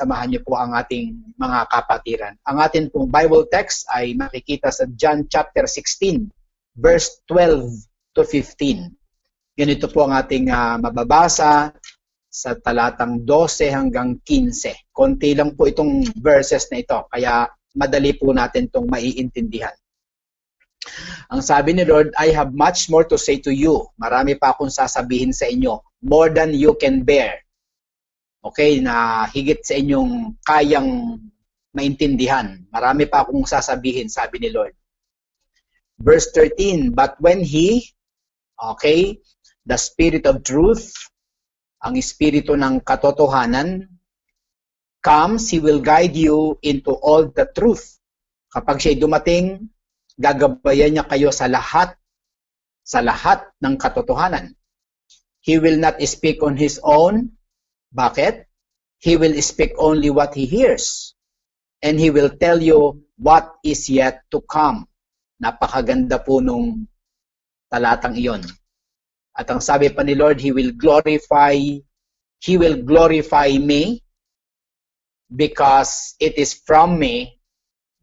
samahan niyo po ang ating mga kapatiran. Ang ating pong Bible text ay makikita sa John chapter 16, verse 12 to 15. Ganito po ang ating mababasa sa talatang 12 hanggang 15. Konti lang po itong verses na ito, kaya madali po natin itong maiintindihan. Ang sabi ni Lord, I have much more to say to you. Marami pa akong sasabihin sa inyo. More than you can bear. Okay, na higit sa inyong kayang maintindihan. Marami pa akong sasabihin, sabi ni Lord. Verse 13, but when He, okay, the Spirit of truth, ang Espiritu ng katotohanan, comes, He will guide you into all the truth. Kapag siya'y dumating, gagabayan niya kayo sa lahat ng katotohanan. He will not speak on His own. Bakit? He will speak only what He hears. And He will tell you what is yet to come. Napakaganda po nung talatang iyon. At ang sabi pa ni Lord, He will glorify me because it is from me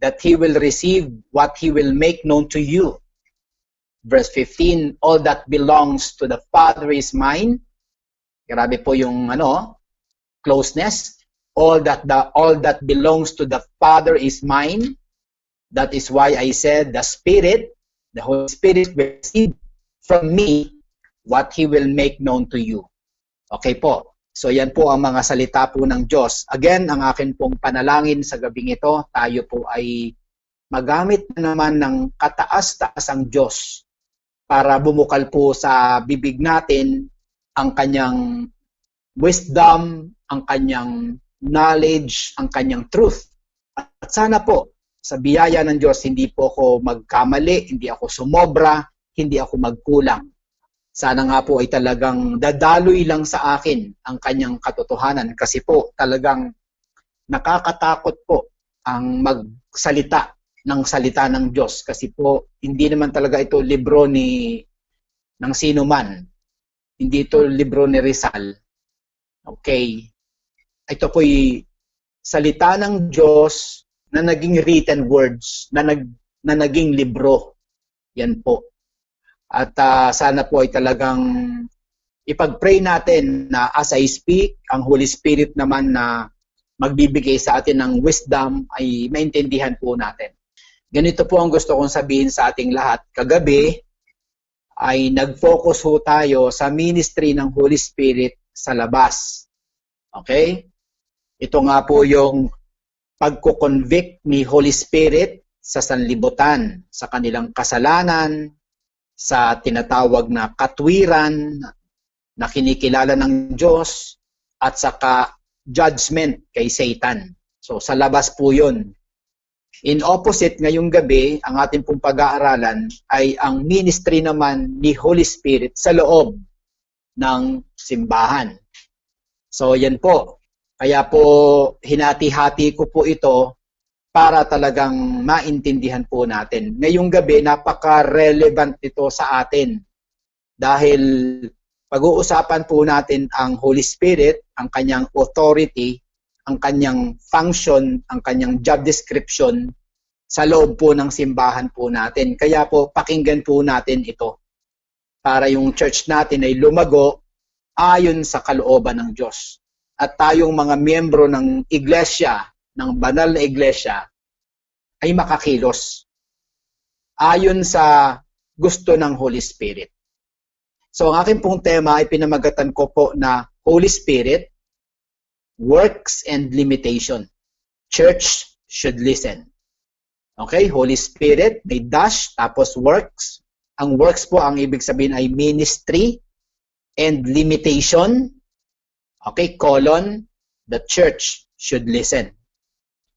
that He will receive what He will make known to you. Verse 15, all that belongs to the Father is mine. Grabe po yung closeness. All that belongs to the Father is mine. That is why I said the Holy Spirit will receive from me what He will make known to you. Okay po. So yan po ang mga salita po ng Diyos. Again, ang akin pong panalangin sa gabing ito, tayo po ay magamit na naman ng kataas-taasang Diyos para bumukal po sa bibig natin ang kanyang wisdom, ang kanyang knowledge, ang kanyang truth. At sana po, sa biyaya ng Diyos, hindi po ako magkamali, hindi ako sumobra, hindi ako magkulang. Sana nga po ay talagang dadaloy lang sa akin ang kanyang katotohanan kasi po talagang nakakatakot po ang magsalita ng salita ng Diyos kasi po hindi naman talaga ito libro ng sino man. Hindi ito libro ni Rizal. Okay. Ito po'y salita ng Diyos na naging written words, na naging libro. Yan po. At sana po ay talagang ipag-pray natin na as I speak, ang Holy Spirit naman na magbibigay sa atin ng wisdom ay maintindihan po natin. Ganito po ang gusto kong sabihin sa ating lahat. Kagabi ay nag-focus ho tayo sa ministry ng Holy Spirit sa labas. Okay? Ito nga po yung pagko-convict ni Holy Spirit sa sanlibutan, sa kanilang kasalanan, sa tinatawag na katwiran na kinikilala ng Diyos, at saka judgment kay Satan. So sa labas po yun. In opposite, ngayong gabi, ang ating pong pag-aaralan ay ang ministry naman ni Holy Spirit sa loob ng simbahan. So yan po. Kaya po hinati-hati ko po ito para talagang maintindihan po natin. Ngayong gabi, napaka-relevant ito sa atin. Dahil pag-uusapan po natin ang Holy Spirit, ang kanyang authority, ang kanyang function, ang kanyang job description sa loob po ng simbahan po natin. Kaya po, pakinggan po natin ito para yung church natin ay lumago ayon sa kalooban ng Diyos. At tayong mga miyembro ng iglesia, ng banal na iglesia, ay makakilos ayon sa gusto ng Holy Spirit. So ang aking pong tema ay pinamagatan ko po na Holy Spirit, Works and Limitation. Church should listen. Okay, Holy Spirit, may dash, tapos works. Ang works po, ang ibig sabihin ay ministry and limitation. Okay, colon, the church should listen.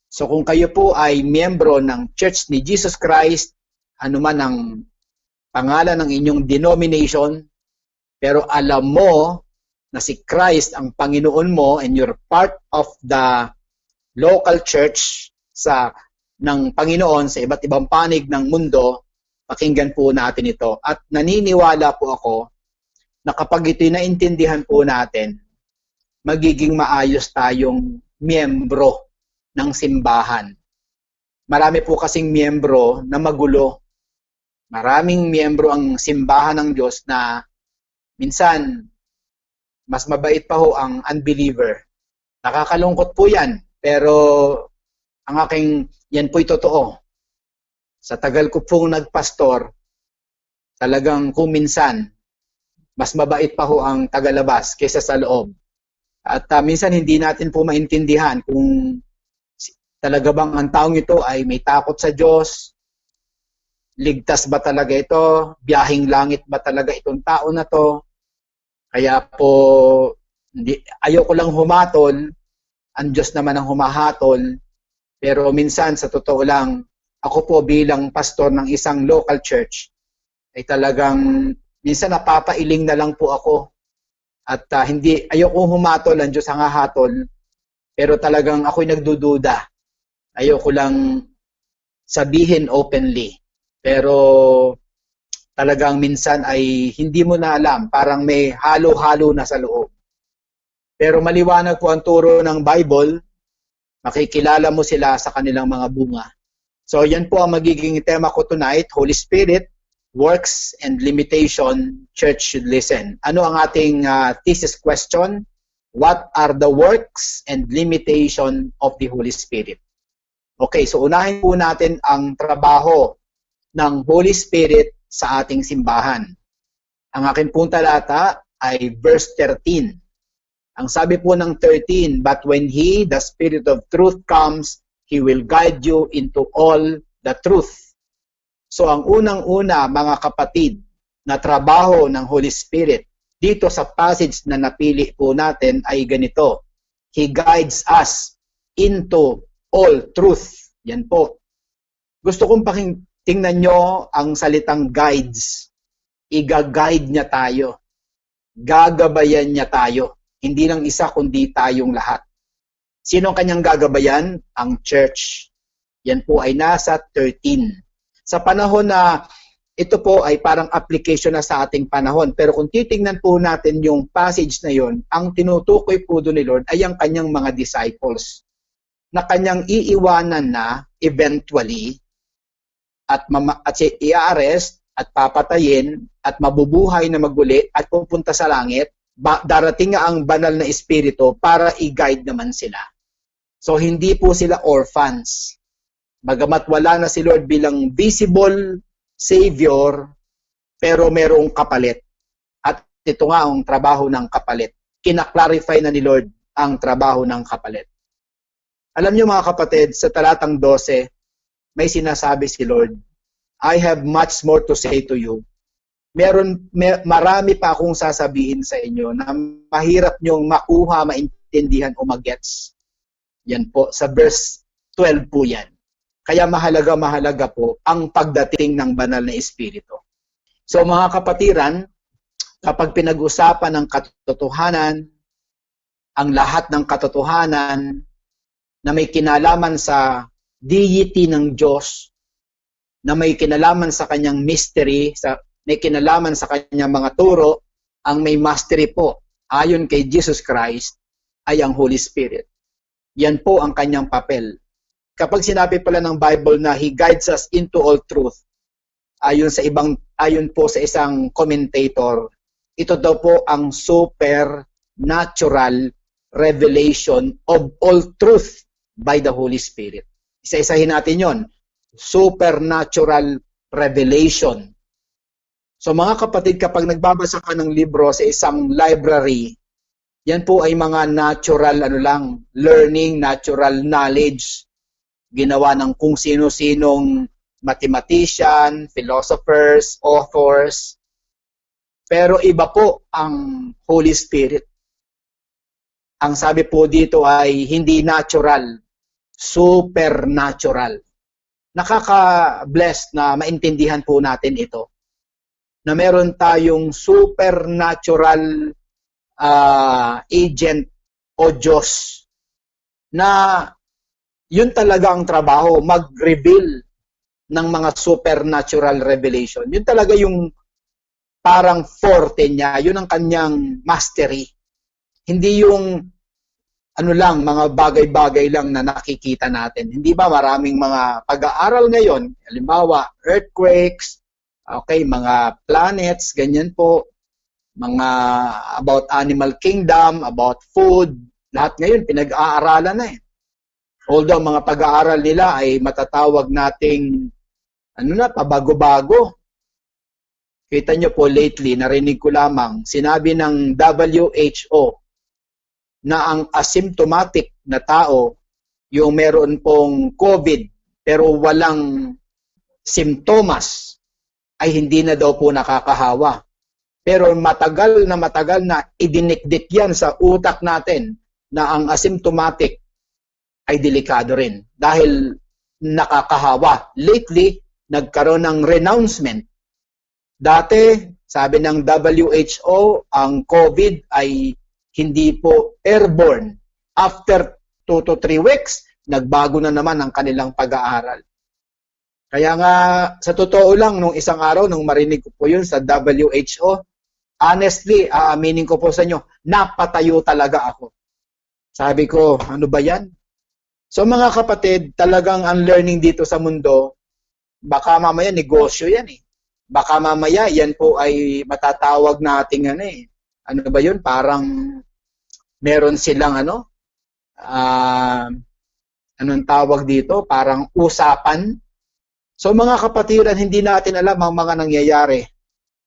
So kung kayo po ay miyembro ng Church ni Jesus Christ, anuman ang pangalan ng inyong denomination, pero alam mo na si Christ ang Panginoon mo and you're part of the local church ng Panginoon sa iba't ibang panig ng mundo, pakinggan po natin ito. At naniniwala po ako na kapag ito'y naintindihan po natin, magiging maayos tayong miyembro ng simbahan. Marami po kasing miyembro na magulo. Maraming miyembro ang simbahan ng Diyos na minsan mas mabait pa ho ang unbeliever. Nakakalungkot po yan, pero yan po'y totoo. Sa tagal ko pong nagpastor, talagang kung minsan, mas mabait pa ho ang tagalabas kaysa sa loob. At minsan hindi natin po maintindihan kung talaga bang ang taong ito ay may takot sa Diyos, ligtas ba talaga ito, biyahing langit ba talaga itong tao na to. Kaya po, ayoko lang humatol, ang Diyos naman ang humahatol, pero minsan sa totoo lang, ako po bilang pastor ng isang local church, ay talagang minsan napapailing na lang po ako. At ayoko humatol, ang Diyos ang hahatol, pero talagang ako'y nagdududa. Ayoko lang sabihin openly. Pero talagang minsan ay hindi mo na alam, parang may halo-halo na sa loob. Pero maliwanag po ang turo ng Bible, makikilala mo sila sa kanilang mga bunga. So yan po ang magiging tema ko tonight, Holy Spirit, Works and Limitation, Church Should Listen. Ano ang ating thesis question? What are the works and limitation of the Holy Spirit? Okay, so unahin po natin ang trabaho ng Holy Spirit sa ating simbahan. Ang aking pong talata ay verse 13. Ang sabi po ng 13, but when He, the Spirit of truth, comes, He will guide you into all the truth. So ang unang-una, mga kapatid, na trabaho ng Holy Spirit dito sa passage na napili po natin ay ganito. He guides us into all truth. Yan po. Gusto kong tingnan nyo ang salitang guides. Iga-guide niya tayo. Gagabayan niya tayo. Hindi lang isa kundi tayong lahat. Sino ang kanyang gagabayan? Ang church. Yan po ay nasa 13. Sa panahon na ito po ay parang application na sa ating panahon. Pero kung titingnan po natin yung passage na yon, ang tinutukoy po doon ni Lord ay ang kanyang mga disciples na kanyang iiwanan na eventually at i-arrest at papatayin at mabubuhay na maguli at pupunta sa langit, darating nga ang banal na espiritu para i-guide naman sila. So hindi po sila orphans. Bagamat wala na si Lord bilang visible Savior, pero merong kapalit. At ito nga ang trabaho ng kapalit. Kinaklarify na ni Lord ang trabaho ng kapalit. Alam niyo mga kapatid, sa talatang 12, may sinasabi si Lord, I have much more to say to you. Marami pa akong sasabihin sa inyo na mahirap niyong makuha, maintindihan o magets. Yan po, sa verse 12 po yan. Kaya mahalaga po ang pagdating ng banal na espiritu. So mga kapatiran, kapag pinag-usapan ng katotohanan, ang lahat ng katotohanan na may kinalaman sa deity ng Diyos, na may kinalaman sa kanyang mystery, may kinalaman sa kanyang mga turo, ang may mastery po, ayon kay Jesus Christ, ay ang Holy Spirit. Yan po ang kanyang papel. Kapag sinabi pala ng Bible na He guides us into all truth, ayon po sa isang commentator, ito daw po ang supernatural revelation of all truth by the Holy Spirit. Isa-isahin natin yon. Supernatural revelation. So mga kapatid, kapag nagbabasa ka ng libro sa isang library, yan po ay mga natural learning, natural knowledge, ginawa ng kung sino-sinong mathematician, philosophers, authors. Pero iba po ang Holy Spirit. Ang sabi po dito ay hindi natural, supernatural. Nakaka-bless na maintindihan po natin ito. Na meron tayong supernatural agent o Diyos na yun talaga ang trabaho, mag-reveal ng mga supernatural revelation. Yun talaga yung parang forte niya, yun ang kanyang mastery. Hindi yung ano lang, mga bagay-bagay lang na nakikita natin. Hindi ba maraming mga pag-aaral ngayon, halimbawa, earthquakes, okay, mga planets, ganyan po, mga about animal kingdom, about food, lahat ngayon pinag-aaralan na eh. Although mga pag-aaral nila ay matatawag nating pabago-bago. Kita nyo po lately, narinig ko lamang, sinabi ng WHO na ang asymptomatic na tao, yung meron pong COVID pero walang simptomas, ay hindi na daw po nakakahawa. Pero matagal na idinikdik yan sa utak natin na ang asymptomatic ay delikado rin dahil nakakahawa. Lately, nagkaroon ng renouncement. Dati, sabi ng WHO, ang COVID ay hindi po airborne. After 2 to 3 weeks, nagbago na naman ang kanilang pag-aaral. Kaya nga, sa totoo lang, nung isang araw, nung marinig ko po yun sa WHO, honestly, aaminin ko po sa inyo, napatayo talaga ako. Sabi ko, ano ba yan? So mga kapatid, talagang ang learning dito sa mundo, baka mamaya negosyo yan eh. Baka mamaya yan po ay matatawag nating ano ba yun? Parang meron silang anong tawag dito? Parang usapan. So mga kapatiran, hindi natin alam ang mga nangyayari.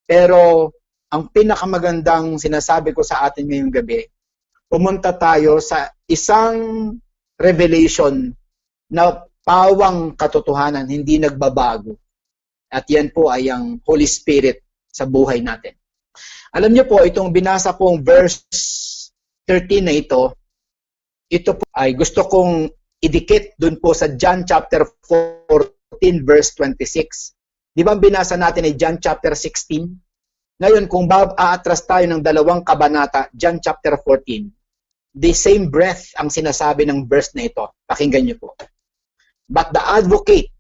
Pero ang pinakamagandang sinasabi ko sa atin ngayong gabi, pumunta tayo sa isang revelation na pawang katotohanan, hindi nagbabago. At yan po ay ang Holy Spirit sa buhay natin. Alam niyo po, itong binasa kong verse 13 na ito po ay gusto kong idikit dun po sa John chapter 14 verse 26. Di ba binasa natin ay John chapter 16? Ngayon, kung aatras tayo ng 2 kabanata, John chapter 14, the same breath ang sinasabi ng verse na ito. Pakinggan niyo po. But the advocate,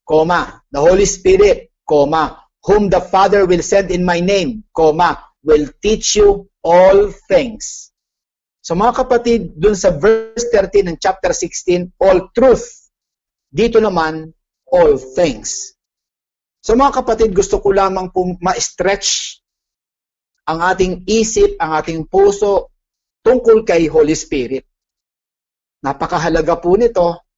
the Holy Spirit, whom the Father will send in my name, will teach you all things. So mga kapatid, dun sa verse 13 ng chapter 16, all truth. Dito naman, all things. So mga kapatid, gusto ko lamang pong ma-stretch ang ating isip, ang ating puso, tungkol kay Holy Spirit. Napakahalaga po nito.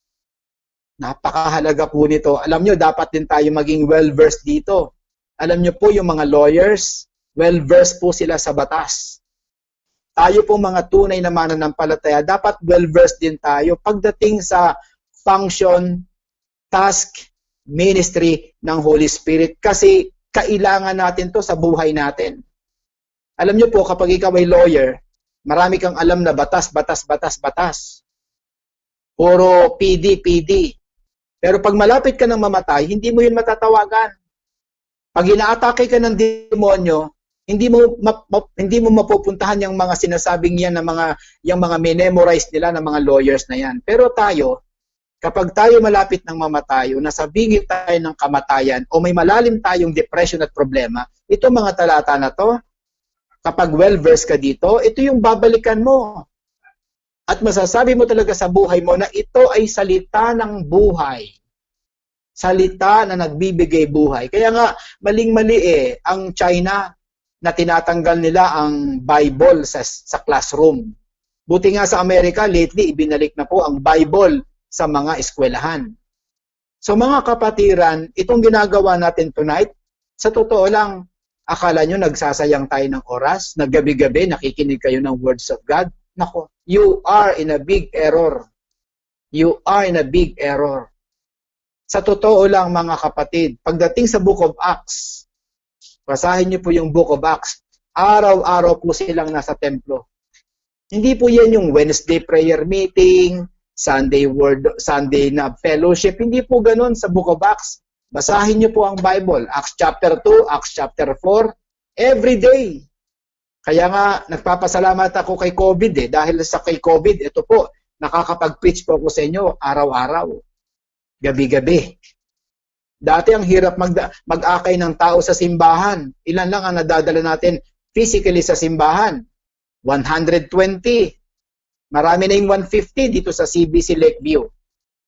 Napakahalaga po nito. Alam nyo, dapat din tayo maging well-versed dito. Alam nyo po, yung mga lawyers, well-versed po sila sa batas. Tayo po mga tunay na mananampalataya, dapat well-versed din tayo pagdating sa function, task, ministry ng Holy Spirit. Kasi kailangan natin to sa buhay natin. Alam nyo po, kapag ikaw ay lawyer, marami kang alam na batas. Puro PD. Pero pag malapit ka ng mamatay, hindi mo yun matatawagan. Pag inaatake ka ng demonyo, hindi mo mapupuntahan yung mga sinasabing yan na yung mga memorize nila ng mga lawyers na yan. Pero tayo, kapag tayo malapit ng mamatay o nasa bingit tayo ng kamatayan o may malalim tayong depression at problema, ito mga talata na to, kapag well-versed ka dito, ito yung babalikan mo. At masasabi mo talaga sa buhay mo na ito ay salita ng buhay. Salita na nagbibigay buhay. Kaya nga, maling-mali ang China na tinatanggal nila ang Bible sa classroom. Buti nga sa Amerika, lately, ibinalik na po ang Bible sa mga eskwelahan. So mga kapatiran, itong ginagawa natin tonight, sa totoo lang, akala nyo nagsasayang tayo ng oras, na gabi-gabi nakikinig kayo ng words of God? Nako, you are in a big error. You are in a big error. Sa totoo lang mga kapatid, pagdating sa Book of Acts, basahin niyo po yung Book of Acts, araw-araw po silang nasa templo. Hindi po yan yung Wednesday prayer meeting, Sunday na fellowship, hindi po ganun sa Book of Acts. Basahin niyo po ang Bible, Acts chapter 2, Acts chapter 4, every day. Kaya nga, nagpapasalamat ako kay COVID dahil sa kay COVID, ito po, nakakapag-preach po ako sa inyo araw-araw, gabi-gabi. Dati ang hirap mag-akay ng tao sa simbahan. Ilan lang ang nadadala natin physically sa simbahan? 120. Marami na yung 150 dito sa CBC Lakeview.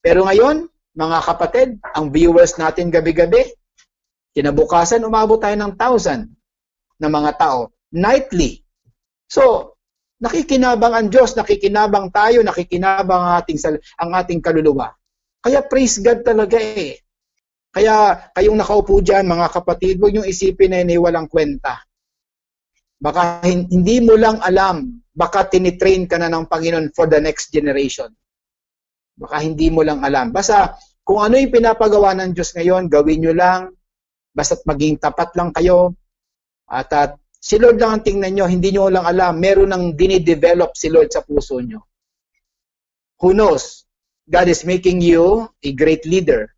Pero ngayon, mga kapatid, ang viewers natin gabi-gabi, kinabukasan umabot tayo ng 1,000 na mga tao, nightly. So, nakikinabang ang Diyos, nakikinabang tayo, nakikinabang ang ating kaluluwa. Kaya praise God talaga eh. Kaya kayong nakaupo dyan, mga kapatid, huwag niyong isipin na walang kwenta. Baka hindi mo lang alam, baka tinitrain ka na ng Panginoon for the next generation. Baka hindi mo lang alam. Basta kung ano yung pinapagawa ng Diyos ngayon, gawin nyo lang. Basta't maging tapat lang kayo. At si Lord lang ang tingnan nyo, hindi nyo lang alam. Meron nang dinidevelop si Lord sa puso nyo. Who knows? God is making you a great leader.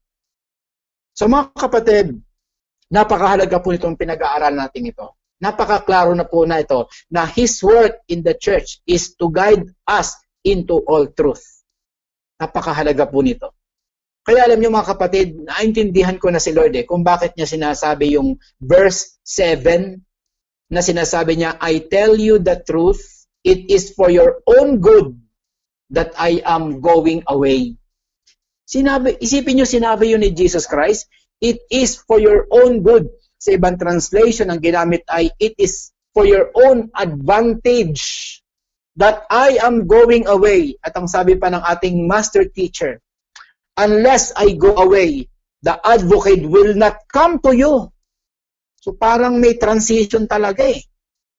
So mga kapatid, napakahalaga po nitong pinag-aaralan natin ito. Napakaklaro na po na ito na His work in the church is to guide us into all truth. Napakahalaga po nito. Kaya alam niyo mga kapatid, naintindihan ko na si Lord kung bakit niya sinasabi yung verse 7 na sinasabi niya, I tell you the truth, it is for your own good that I am going away. Isipin niyo sinabi yun ni Jesus Christ, it is for your own good. Sa ibang translation, ang ginamit ay, it is for your own advantage that I am going away. At ang sabi pa ng ating master teacher, unless I go away, the advocate will not come to you. So parang may transition talaga eh.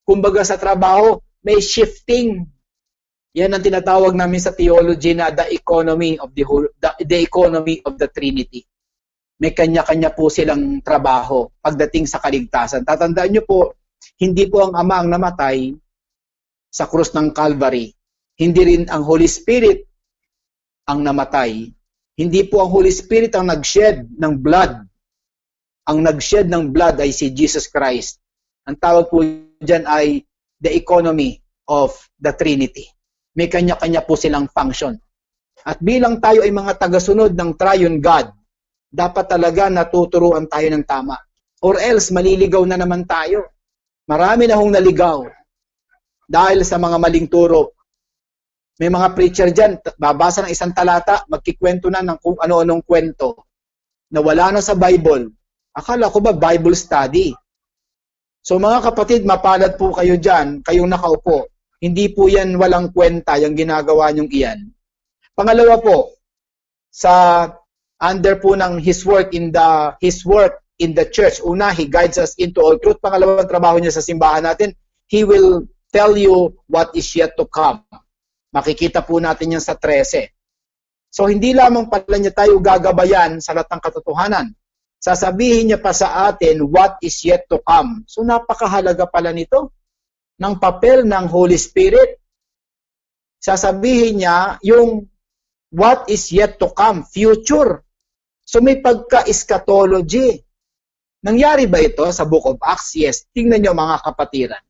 Kumbaga sa trabaho, may shifting. Yan ang tinatawag namin sa theology na the economy of the economy of the Trinity. May kanya-kanya po silang trabaho pagdating sa kaligtasan. Tatandaan niyo po, hindi po ang Ama ang namatay sa krus ng Calvary. Hindi rin ang Holy Spirit ang namatay. Hindi po ang Holy Spirit ang nag-shed ng blood. Ang nag-shed ng blood ay si Jesus Christ. Ang tawag po dyan ay the economy of the Trinity. May kanya-kanya po silang function. At bilang tayo ay mga tagasunod ng Triune God, dapat talaga natuturuan tayo ng tama. Or else, maliligaw na naman tayo. Marami na hong naligaw dahil sa mga maling turo. May mga preacher dyan, babasa ng isang talata, magkikwento na ng kung ano-anong kwento na wala na sa Bible. Akala ko ba Bible study? So mga kapatid, mapalad po kayo dyan, kayong nakaupo. Hindi po yan walang kwenta, yung ginagawa nyong iyan. Pangalawa po, sa under po ng His work in the church. Una, He guides us into all truth. Pangalawang trabaho niya sa simbahan natin, He will tell you what is yet to come. Makikita po natin yan sa 13. So hindi lamang pala niya tayo gagabayan sa lahat ng katotohanan. Sasabihin niya pa sa atin what is yet to come. So napakahalaga pala nito ng papel ng Holy Spirit. Sasabihin niya yung what is yet to come, future. So may pagka-eschatology. Nangyari ba ito sa Book of Acts? Yes. Tingnan niyo mga kapatiran.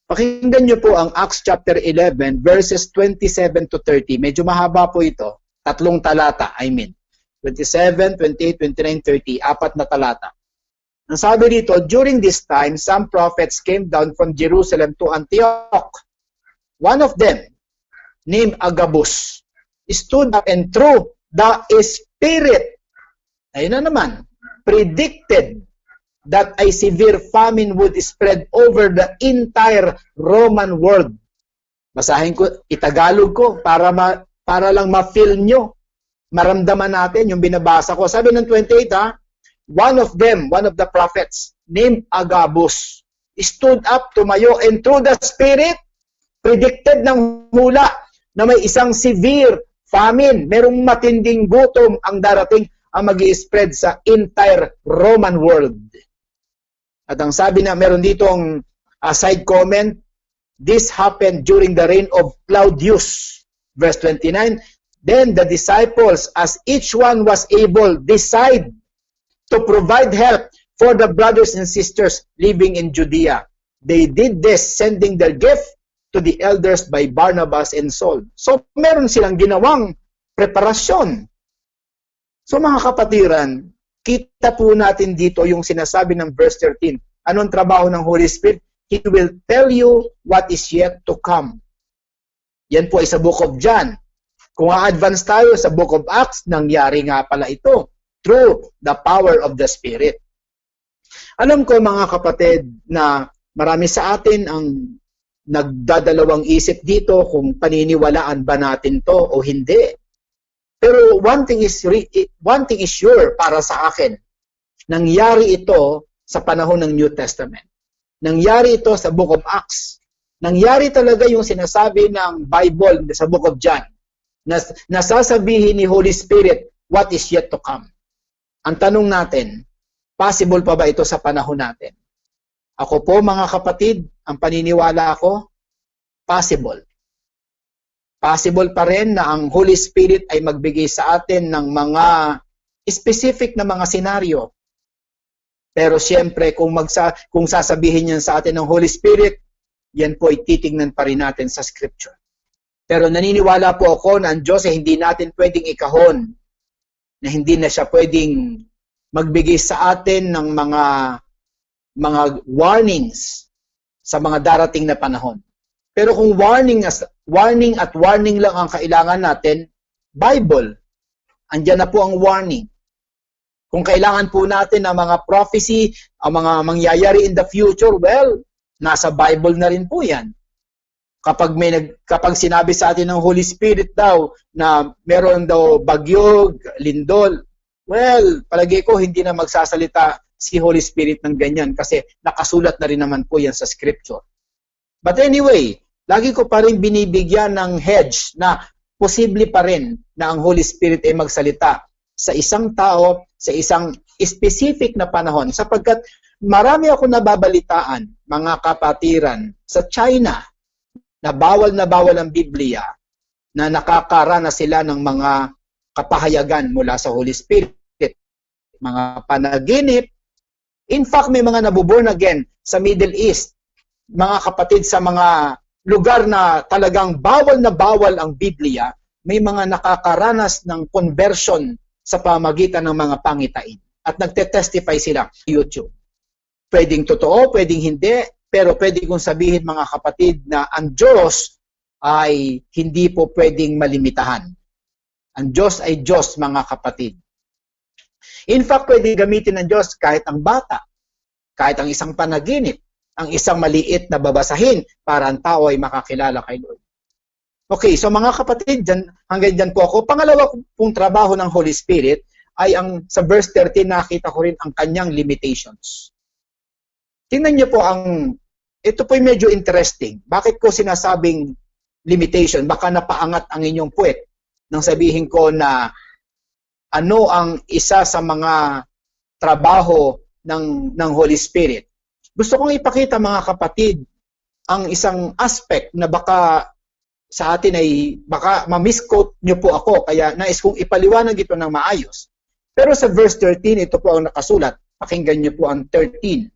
Pakinggan niyo po ang Acts chapter 11 verses 27 to 30. Medyo mahaba po ito. 3 talata, 27, 28, 29, 30. 4 na talata. Ang sabi dito, during this time, some prophets came down from Jerusalem to Antioch. One of them, named Agabus, stood up and through the Spirit, ayun na naman, predicted that a severe famine would spread over the entire Roman world. Basahin ko, itagalog ko para lang ma-feel nyo, maramdaman natin yung binabasa ko. Sabi ng 28 one of the prophets named Agabus stood up, tumayo, and through the Spirit, predicted ng hula na may isang severe famine, merong matinding gutom ang darating ang mag-i-spread sa entire Roman world. At ang sabi na meron ditong side comment, this happened during the reign of Claudius. Verse 29, then the disciples, as each one was able, decide to provide help for the brothers and sisters living in Judea. They did this, sending their gift to the elders by Barnabas and Saul. So, meron silang ginawang preparasyon. So, mga kapatiran, kita po natin dito yung sinasabi ng verse 13. Anong trabaho ng Holy Spirit? He will tell you what is yet to come. Yan po ay sa Book of John. Kung a-advance tayo sa Book of Acts, nangyari nga pala ito through the power of the Spirit. Alam ko mga kapatid na marami sa atin ang nagdadalawang isip dito kung paniniwalaan ba natin to o hindi. Pero one thing is sure para sa akin. Nangyari ito sa panahon ng New Testament. Nangyari ito sa Book of Acts. Nangyari talaga yung sinasabi ng Bible sa Book of John. Nasasabihin ni Holy Spirit what is yet to come. Ang tanong natin, possible pa ba ito sa panahon natin? Ako po mga kapatid, ang paniniwala ko, possible. Possible pa rin na ang Holy Spirit ay magbigay sa atin ng mga specific na mga senaryo. Pero siyempre, kung sasabihin yan sa atin ng Holy Spirit, yan po ay titingnan pa rin natin sa Scripture. Pero naniniwala po ako na ang Diyos ay hindi natin pwedeng ikahon, na hindi na siya pwedeng magbigay sa atin ng mga warnings sa mga darating na panahon. Pero kung warning at warning lang ang kailangan natin, Bible, andyan na po ang warning. Kung kailangan po natin ang mga prophecy, ang mga mangyayari in the future, well, nasa Bible na rin po yan. Kapag sinabi sa atin ng Holy Spirit daw na meron daw bagyo, lindol, well, palagi ko hindi na magsasalita si Holy Spirit ng ganyan kasi nakasulat na rin naman po yan sa Scripture. But anyway, lagi ko pa rin binibigyan ng hedge na posible pa rin na ang Holy Spirit ay magsalita sa isang tao, sa isang specific na panahon. Sapagkat marami ako nababalitaan, mga kapatiran, sa China, na bawal ang Biblia, na nakakaranas sila ng mga kapahayagan mula sa Holy Spirit, mga panaginip. In fact, may mga nabuborn again sa Middle East, mga kapatid, sa mga lugar na talagang bawal ang Biblia, may mga nakakaranas ng conversion sa pamagitan ng mga pangitain. At nagte-testify sila sa YouTube. Pwedeng totoo, pwedeng hindi, pero pwede kong sabihin mga kapatid na ang Diyos ay hindi po pwedeng malimitahan. Ang Diyos ay Diyos, mga kapatid. In fact, pwede gamitin ng Diyos kahit ang bata, kahit ang isang panaginip, ang isang maliit na babasahin para ang tao ay makakilala kay Lord. Okay, so mga kapatid, hanggang dyan po ako. Pangalawa pong trabaho ng Holy Spirit ay sa verse 13 nakita ko rin ang kanyang limitations. Tingnan niyo po ito po medyo interesting. Bakit ko sinasabing limitation? Baka napaangat ang inyong puwet nang sabihin ko na ano ang isa sa mga trabaho ng Holy Spirit. Gusto kong ipakita mga kapatid ang isang aspect na baka sa atin ay baka ma-misquote niyo po ako, kaya nais kong ipaliwanag ito ng maayos. Pero sa verse 13, ito po ang nakasulat. Pakinggan niyo po ang 13.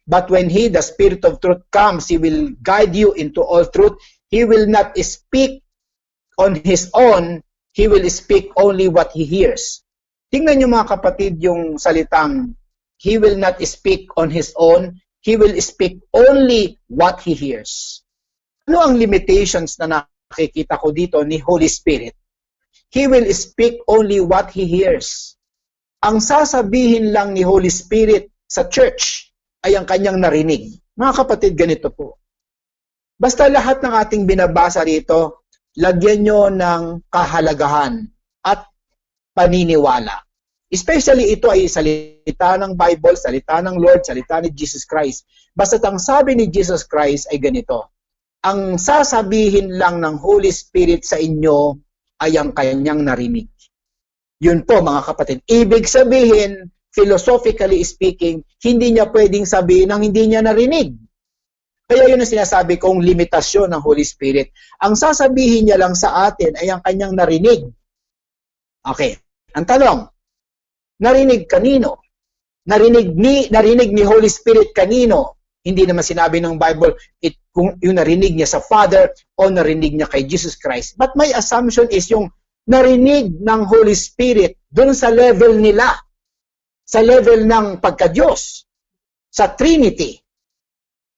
But when He, the Spirit of truth, comes, He will guide you into all truth. He will not speak on His own. He will speak only what He hears. Tingnan niyo mga kapatid yung salitang He will not speak on His own. He will speak only what He hears. Ano ang limitations na nakikita ko dito ni Holy Spirit? He will speak only what He hears. Ang sasabihin lang ni Holy Spirit sa church ay ang kanyang narinig. Mga kapatid, ganito po. Basta lahat ng ating binabasa rito, lagyan nyo ng kahalagahan at paniniwala. Especially ito ay salita ng Bible, salita ng Lord, salita ni Jesus Christ. Basta't ang sabi ni Jesus Christ ay ganito. Ang sasabihin lang ng Holy Spirit sa inyo ay ang kanyang narinig. Yun po mga kapatid. Ibig sabihin, philosophically speaking, hindi niya pwedeng sabihin ang hindi niya narinig. Kaya yun ang sinasabi kong limitasyon ng Holy Spirit. Ang sasabihin niya lang sa atin ay ang kanyang narinig. Okay. Ang tanong, narinig kanino? Narinig ni Holy Spirit kanino? Hindi naman sinabi ng Bible kung yung narinig niya sa Father o narinig niya kay Jesus Christ. But my assumption is yung narinig ng Holy Spirit dun sa level nila, sa level ng pagka-Diyos, sa Trinity.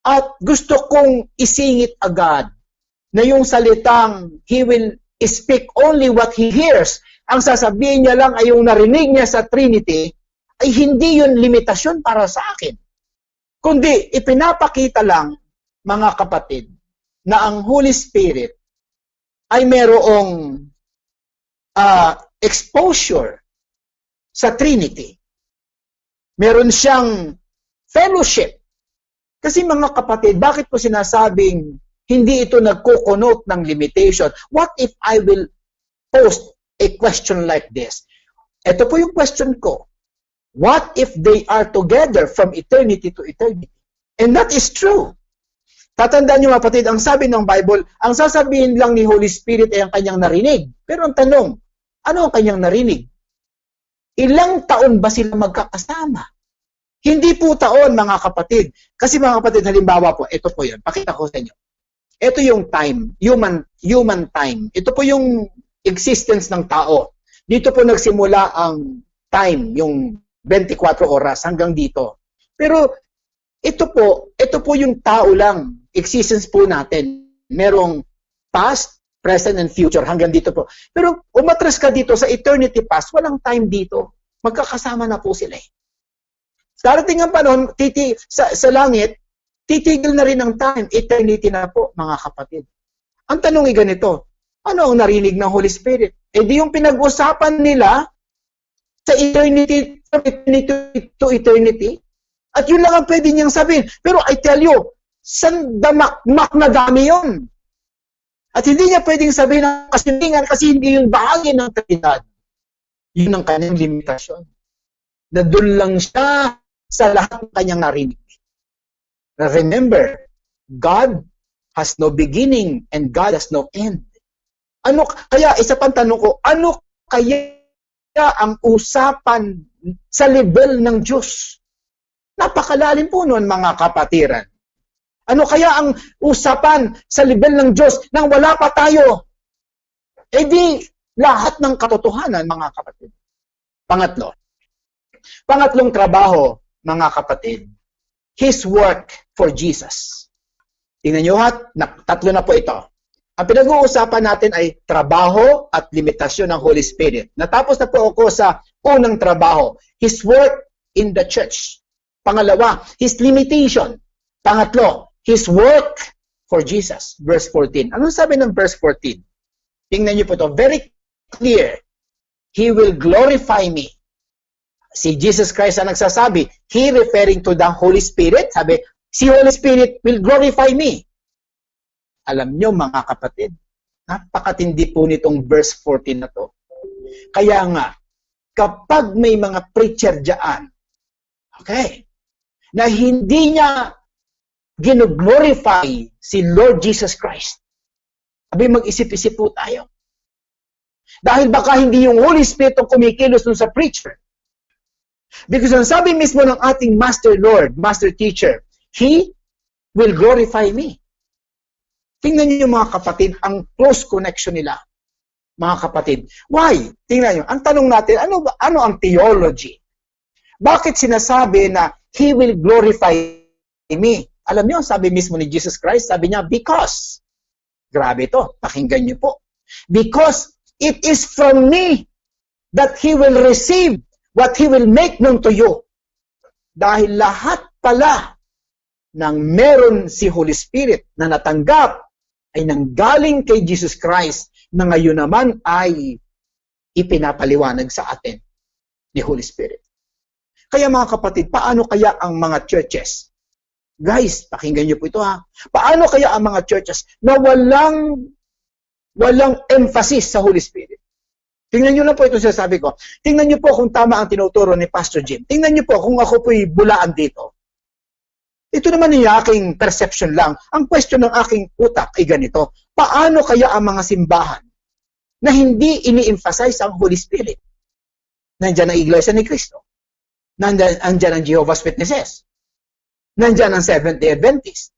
At gusto kong isingit agad na yung salitang He will speak only what He hears, ang sasabihin niya lang ay yung narinig niya sa Trinity, ay hindi yun limitasyon para sa akin. Kundi ipinapakita lang, mga kapatid, na ang Holy Spirit ay merong exposure sa Trinity. Meron siyang fellowship. Kasi mga kapatid, bakit ko sinasabing hindi ito nagko-connote ng limitation? What if I will post a question like this? Ito po yung question ko. What if they are together from eternity to eternity? And that is true. Tatandaan niyo mga kapatid, ang sabi ng Bible, ang sasabihin lang ni Holy Spirit ay ang kanyang narinig. Pero ang tanong, ano ang kanyang narinig? Ilang taon ba sila magkakasama? Hindi po taon, mga kapatid. Kasi mga kapatid, halimbawa po, ito po yun. Pakita ko sa inyo. Ito yung time, human time. Ito po yung existence ng tao. Dito po nagsimula ang time, yung 24 oras hanggang dito. Pero ito po yung tao lang, existence po natin. Merong past, present, and future hanggang dito po. Pero umatras ka dito sa eternity past, walang time dito. Magkakasama na po sila eh. Darating ang panahon, sa langit, titigil na rin ang time. Eternity na po, mga kapatid. Ang tanong ay ganito, ano ang narinig ng Holy Spirit? Eh di yung pinag-usapan nila sa eternity to eternity. At yun lang ang pwede niyang sabihin. Pero I tell you, sandamakmak na dami yun. At hindi niya pwedeng sabihin ng kasinungalingan kasi hindi yung bahagi ng Trinidad. Yun ang kanyang limitasyon. Na doon lang siya sa lahat ng kanyang narinig. Remember, God has no beginning and God has no end. Kaya isa pang tanong ko, ano kaya ang usapan sa level ng Diyos? Napakalalim po noon, mga kapatiran. Ano kaya ang usapan sa level ng Diyos nang wala pa tayo? Eh di, lahat ng katotohanan, mga kapatid. Pangatlong trabaho, mga kapatid, His work for Jesus. Tingnan nyo tatlo na po ito. Ang pinag-uusapan natin ay trabaho at limitasyon ng Holy Spirit. Natapos na po ako sa unang trabaho, His work in the church. Pangalawa, His limitation. Pangatlo, His work for Jesus. Verse 14. Anong sabi ng verse 14? Tingnan nyo po ito. Very clear. He will glorify me. Si Jesus Christ ang nagsasabi, He referring to the Holy Spirit, sabi, si Holy Spirit will glorify me. Alam nyo, mga kapatid, napakatindi po nitong verse 14 na to. Kaya nga, kapag may mga preacher dyan, okay, na hindi niya gino-glorify si Lord Jesus Christ, sabi, mag-isip-isip po tayo. Dahil baka hindi yung Holy Spirit ang kumikilos dun sa preacher. Because ang sabi mismo ng ating Master Lord, Master Teacher, He will glorify me. Tingnan niyo mga kapatid, ang close connection nila. Mga kapatid. Why? Tingnan niyo. Ang tanong natin, ano ang theology? Bakit sinasabi na He will glorify me? Alam niyo, sabi mismo ni Jesus Christ, sabi niya, because. Grabe ito. Pakinggan niyo po. Because it is from me that He will receive what He will make known to you. Dahil lahat pala ng meron si Holy Spirit na natanggap ay nanggaling kay Jesus Christ na ngayon naman ay ipinapaliwanag sa atin ni Holy Spirit. Kaya mga kapatid, paano kaya ang mga churches? Guys, pakinggan niyo po ito ha. Paano kaya ang mga churches na walang emphasis sa Holy Spirit? Tingnan niyo lang po ito sabi ko. Tingnan niyo po kung tama ang tinuturo ni Pastor Jim. Tingnan niyo po kung ako po'y bulaan dito. Ito naman yung aking perception lang. Ang question ng aking utak ay ganito. Paano kaya ang mga simbahan na hindi ini-emphasize ang Holy Spirit? Nandiyan ang Iglesia ni Cristo. Nandiyan ang Jehovah's Witnesses. Nandiyan ang Seventh-day Adventist.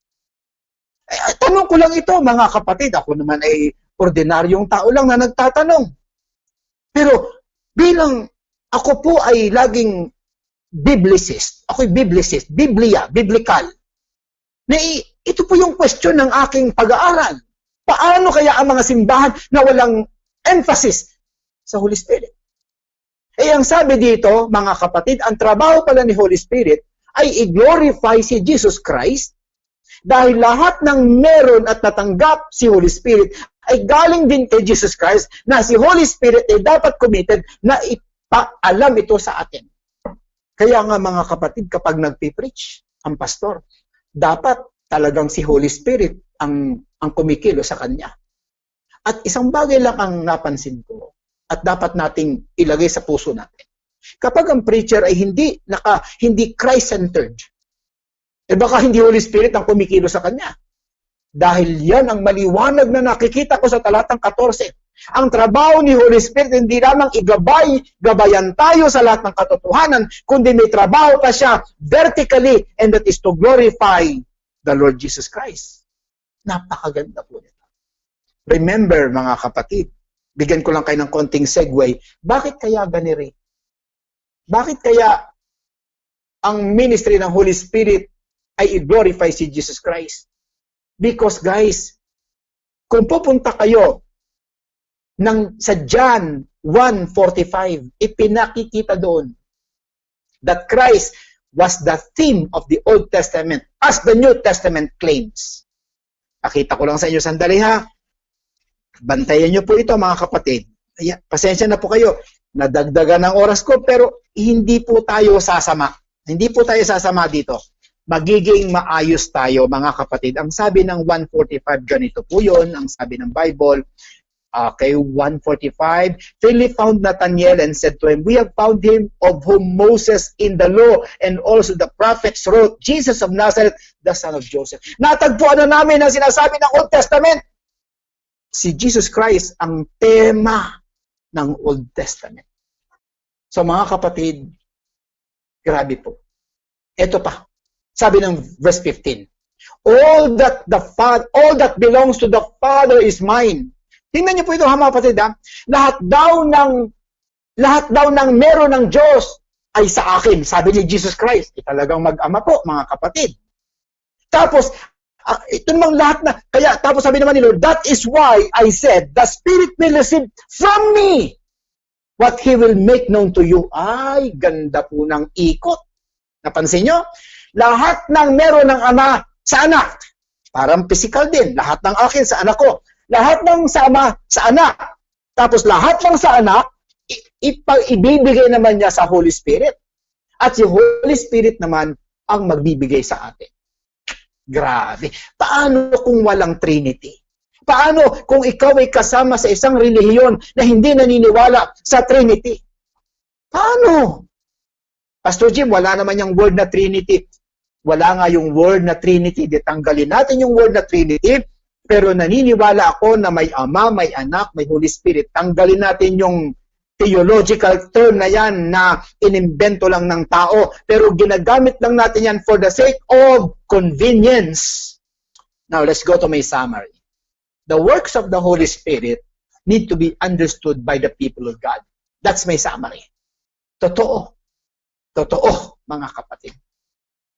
Tanong ko lang ito, mga kapatid. Ako naman ay ordinaryong tao lang na nagtatanong. Pero bilang ako po ay laging biblicist, ako'y biblicist, Biblia, biblical. Na ito po yung question ng aking pag-aaral. Paano kaya ang mga simbahan na walang emphasis sa Holy Spirit? Ang sabi dito, mga kapatid, ang trabaho pala ni Holy Spirit ay i-glorify si Jesus Christ dahil lahat ng meron at natanggap si Holy Spirit ay galing din kay Jesus Christ na si Holy Spirit ay dapat committed na ipaalam ito sa atin. Kaya nga mga kapatid, kapag nagpipreach ang pastor, dapat talagang si Holy Spirit ang kumikilo sa kanya. At isang bagay lang ang napansin ko at dapat nating ilagay sa puso natin. Kapag ang preacher ay hindi Christ-centered, baka hindi Holy Spirit ang kumikilo sa kanya. Dahil yan ang maliwanag na nakikita ko sa talatang 14. Ang trabaho ni Holy Spirit hindi lamang gabayan tayo sa lahat ng katotohanan, kundi may trabaho pa siya vertically, and that is to glorify the Lord Jesus Christ. Napakaganda po nito. Remember mga kapatid, bigyan ko lang kayo ng konting segue, bakit kaya ganiri? Bakit kaya ang ministry ng Holy Spirit ay i-glorify si Jesus Christ? Because guys, kung pupunta kayo sa John 1:45, ipinakikita doon that Christ was the theme of the Old Testament as the New Testament claims. Pakita ko lang sa inyo sandali ha. Bantayan nyo po ito mga kapatid. Pasensya na po kayo. Nadagdagan ng oras ko pero hindi po tayo sasama. Hindi po tayo sasama dito. Magiging maayos tayo mga kapatid. Ang sabi ng 1:45, ganito po yun. Ang sabi ng Bible, okay, 1:45, Philip found Nathanael and said to him, "We have found him of whom Moses in the law and also the prophets wrote, Jesus of Nazareth, the son of Joseph." Natagpuan na namin ang sinasabi ng Old Testament. Si Jesus Christ ang tema ng Old Testament. So mga kapatid, grabe po. Ito pa. Sabi ng verse 15, all that belongs to the Father is mine. Tingnan niyo po ito mga kapatid. Lahat daw ng meron ng Diyos ay sa akin. Sabi ni Jesus Christ. Talagang mag-ama po mga kapatid. Tapos, ito namang lahat na, kaya tapos sabi naman ni Lord, that is why I said, the Spirit will receive from me what He will make known to you. Ay, ganda po ng ikot. Napansin nyo? Lahat ng meron ng ama sa anak. Parang physical din. Lahat ng akin sa anak ko. Lahat ng sa ama sa anak. Tapos lahat ng sa anak, ibibigay naman niya sa Holy Spirit. At si Holy Spirit naman ang magbibigay sa atin. Grabe. Paano kung walang Trinity? Paano kung ikaw ay kasama sa isang relihiyon na hindi naniniwala sa Trinity? Paano? Pastor Jim, wala naman yung word na Trinity. Wala nga yung word na Trinity. Ditanggalin natin yung word na Trinity. Pero naniniwala ako na may Ama, may Anak, may Holy Spirit. Tanggalin natin yung theological term na yan na inimbento lang ng tao. Pero ginagamit lang natin yan for the sake of convenience. Now, let's go to my summary. The works of the Holy Spirit need to be understood by the people of God. That's my summary. Totoo. Totoo, mga kapatid.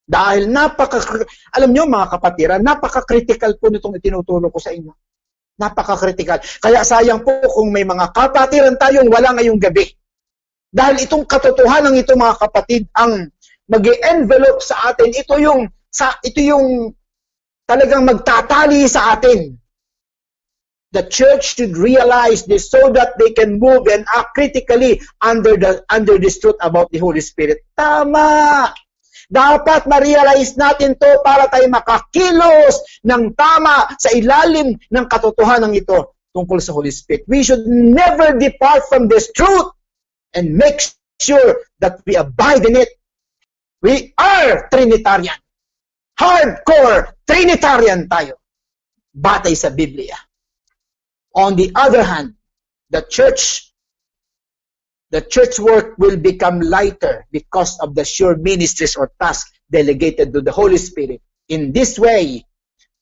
Dahil alam nyo mga kapatiran, napaka-critical po nitong itinutulong ko sa inyo. Napaka-critical. Kaya sayang po kung may mga kapatiran tayong wala ngayong gabi. Dahil itong katotohanan ito mga kapatid, ang mag-envelope sa atin, ito yung talagang magtatali sa atin. The church should realize this so that they can move and act critically under this truth about the Holy Spirit. Tama! Dapat ma-realize natin to para tayo makakilos ng tama sa ilalim ng katotohanan ito tungkol sa Holy Spirit. We should never depart from this truth and make sure that we abide in it. We are Trinitarian. Hardcore Trinitarian tayo. Batay sa Biblia. On the other hand, the church work will become lighter because of the sure ministries or tasks delegated to the Holy Spirit. In this way,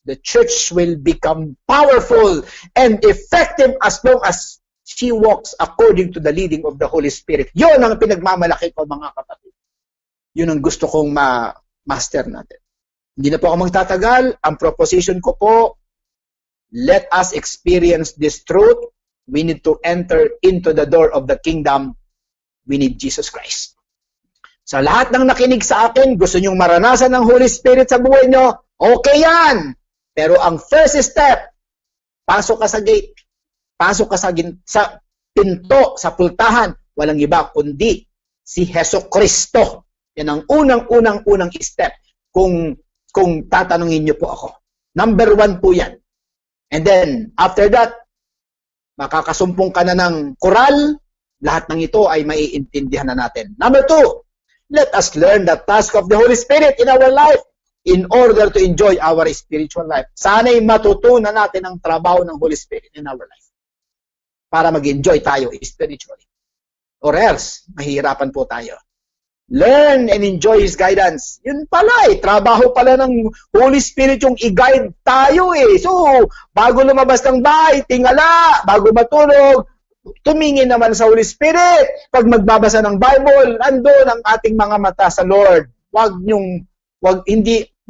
the church will become powerful and effective as long as she walks according to the leading of the Holy Spirit. Yun ang pinagmamalaki ko mga kapatid. Yun ang gusto kong ma-master natin. Hindi na po ako magtatagal. Ang proposition ko po, let us experience this truth. We need to enter into the door of the kingdom. We need Jesus Christ. Sa lahat ng nakinig sa akin, gusto nyong maranasan ng Holy Spirit sa buhay nyo, okay yan. Pero ang first step, pasok ka sa gate. Pasok ka sa pinto, sa pultahan. Walang iba kundi si Hesus Kristo. Yan ang unang step kung tatanungin niyo po ako. Number 1 po yan. And then, after that, makakasumpong ka na ng koral, lahat ng ito ay maiintindihan na natin. Number 2, let us learn the task of the Holy Spirit in our life in order to enjoy our spiritual life. Sana'y matutunan natin ang trabaho ng Holy Spirit in our life para mag-enjoy tayo spiritually. Or else, mahihirapan po tayo. Learn and enjoy His guidance. Yun pala trabaho pala ng Holy Spirit yung i-guide tayo So, bago lumabas ng bahay, tingala, bago matulog, tumingin naman sa Holy Spirit. Pag magbabasa ng Bible, andun ang ating mga mata sa Lord. Pag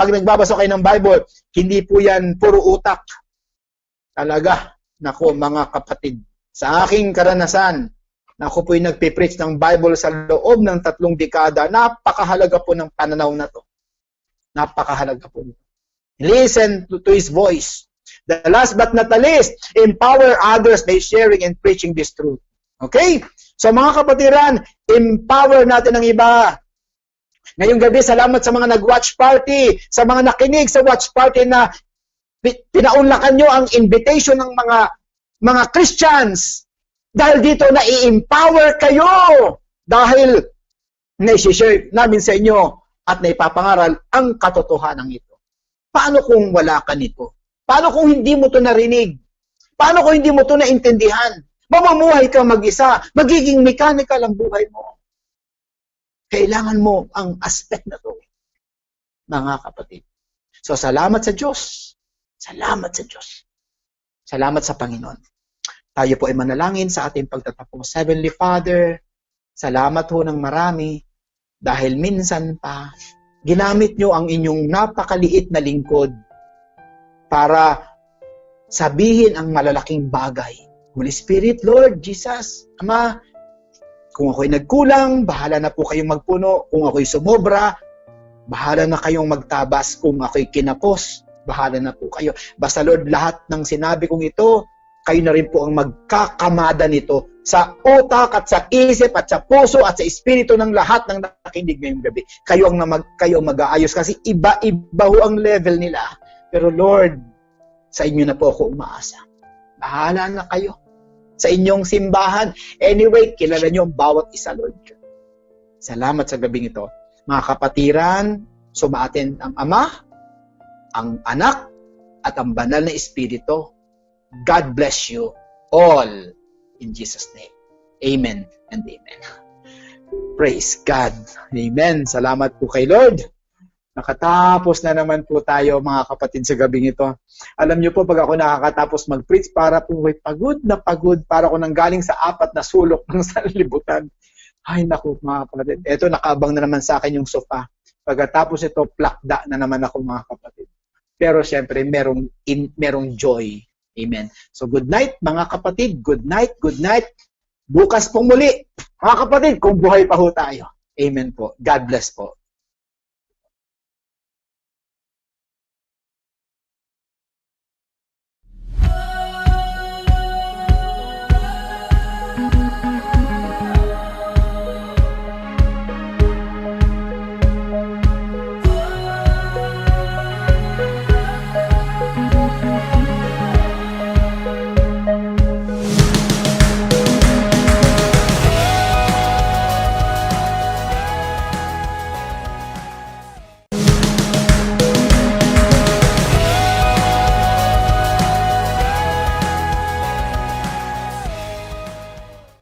nagbabasa kayo ng Bible, hindi po yan puro utak. Talaga, nako mga kapatid, sa aking karanasan, ako po'y nagpipreach ng Bible sa loob ng 3 dekada. Napakahalaga po ng pananaw na to. Napakahalaga po nito. Listen to His voice. The last but not the least, empower others by sharing and preaching this truth. Okay? So mga kapatiran, empower natin ang iba. Ngayong gabi, salamat sa mga nag-watch party, sa mga nakinig sa watch party na pinaunlakan nyo ang invitation ng mga Christians. Dahil dito na-i-empower kayo. Dahil na-share namin sa inyo at naipapangaral ang katotohanan ito. Paano kung wala ka nito? Paano kung hindi mo ito narinig? Paano kung hindi mo ito naintindihan? Mamumuhay ka mag-isa. Magiging mechanical ang buhay mo. Kailangan mo ang aspect na ito, mga kapatid. So, salamat sa Diyos. Salamat sa Diyos. Salamat sa Panginoon. Tayo po ay manalangin sa ating pagtatapos. Heavenly Father, salamat ho ng marami dahil minsan pa ginamit nyo ang inyong napakaliit na lingkod para sabihin ang malalaking bagay. Holy Spirit, Lord, Jesus, Ama, kung ako'y nagkulang, bahala na po kayong magpuno. Kung ako'y sumobra, bahala na kayong magtabas. Kung ako'y kinapos, bahala na po kayo. Basta Lord, lahat ng sinabi kong ito, kayo na rin po ang magkakamada nito sa utak at sa isip at sa puso at sa espiritu ng lahat ng nakinig ngayong gabi. Kayo ang mag-aayos kasi iba-iba ho ang level nila. Pero Lord, sa inyo na po ako umaasa. Bahala na kayo sa inyong simbahan. Anyway, kilala nyo ang bawat isa, Lord. Salamat sa gabing ito. Mga kapatiran, sumaatin ang Ama, ang Anak, at ang Banal na Espiritu. God bless you all in Jesus' name. Amen and amen. Praise God. Amen. Salamat po kay Lord. Nakatapos na naman po tayo mga kapatid sa gabing ito. Alam niyo po pag ako nakakatapos mag-preach para po pagod na pagod para ako nanggaling sa 4 na sulok ng sanlibutan. Ay naku mga kapatid. Ito nakaabang na naman sa akin yung sofa. Pagkatapos ito plakda na naman ako mga kapatid. Pero syempre merong joy. Amen. So good night mga kapatid. Good night, good night. Bukas pong muli. Mga kapatid, kung buhay pa ho tayo. Amen po. God bless po.